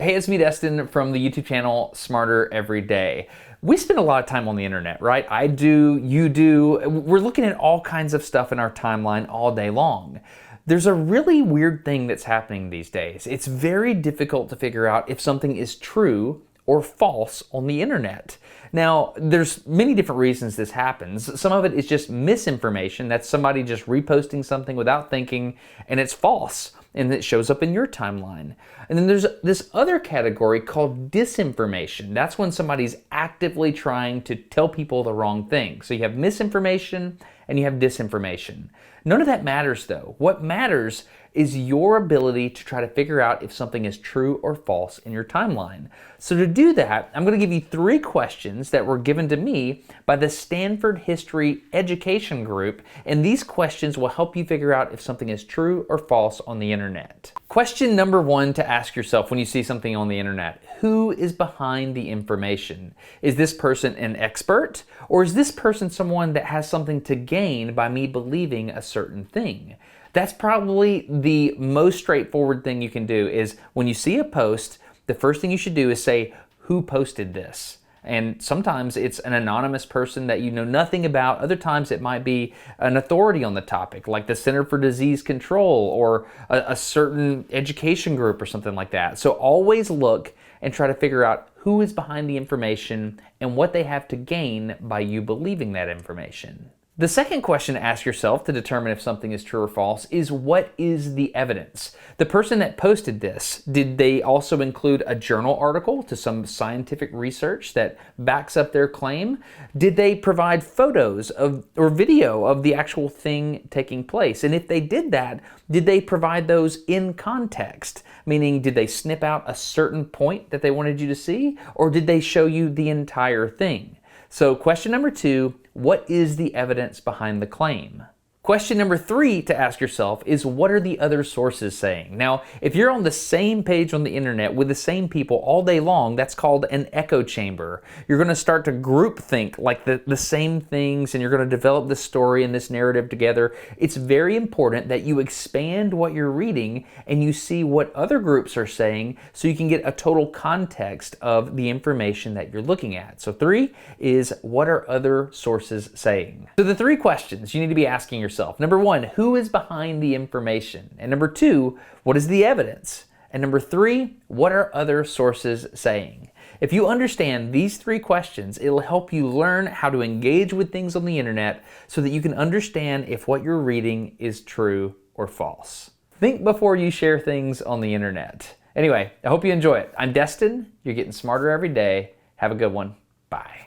Hey, it's me, Destin, from the YouTube channel Smarter Every Day. We spend a lot of time on the internet, right? I do, you do. We're looking at all kinds of stuff in our timeline all day long. There's a really weird thing that's happening these days. It's very difficult to figure out if something is true or false on the internet. Now, there's many different reasons this happens. Some of it is just misinformation. That's somebody just reposting something without thinking, and it's false, and it shows up in your timeline. And then there's this other category called disinformation. That's when somebody's actively trying to tell people the wrong thing. So you have misinformation and you have disinformation. None of that matters though. What matters is your ability to try to figure out if something is true or false in your timeline. So to do that, I'm going to give you 3 questions that were given to me by the Stanford History Education Group, and these questions will help you figure out if something is true or false on the internet. Question number 1 to ask yourself when you see something on the internet: who is behind the information? Is this person an expert, or is this person someone that has something to gain by me believing a certain thing? That's probably the most straightforward thing you can do. Is when you see a post, the first thing you should do is say, who posted this? And sometimes it's an anonymous person that you know nothing about. Other times it might be an authority on the topic, like the Center for Disease Control or a certain education group or something like that. So always look and try to figure out who is behind the information and what they have to gain by you believing that information. The second question to ask yourself to determine if something is true or false is, what is the evidence? The person that posted this, did they also include a journal article to some scientific research that backs up their claim? Did they provide photos of or video of the actual thing taking place? And if they did that, did they provide those in context? Meaning, did they snip out a certain point that they wanted you to see, or did they show you the entire thing? So question number 2, what is the evidence behind the claim? Question number 3 to ask yourself is, what are the other sources saying? Now, if you're on the same page on the internet with the same people all day long, that's called an echo chamber. You're going to start to group think like the same things, and you're going to develop this story and this narrative together. It's very important that you expand what you're reading and you see what other groups are saying so you can get a total context of the information that you're looking at. So 3 is, what are other sources saying? So the 3 questions you need to be asking yourself. Number 1, who is behind the information? And number 2, what is the evidence? And number 3, what are other sources saying? If you understand these 3 questions, it'll help you learn how to engage with things on the internet so that you can understand if what you're reading is true or false. Think before you share things on the internet. Anyway, I hope you enjoy it. I'm Destin. You're getting smarter every day. Have a good one. Bye.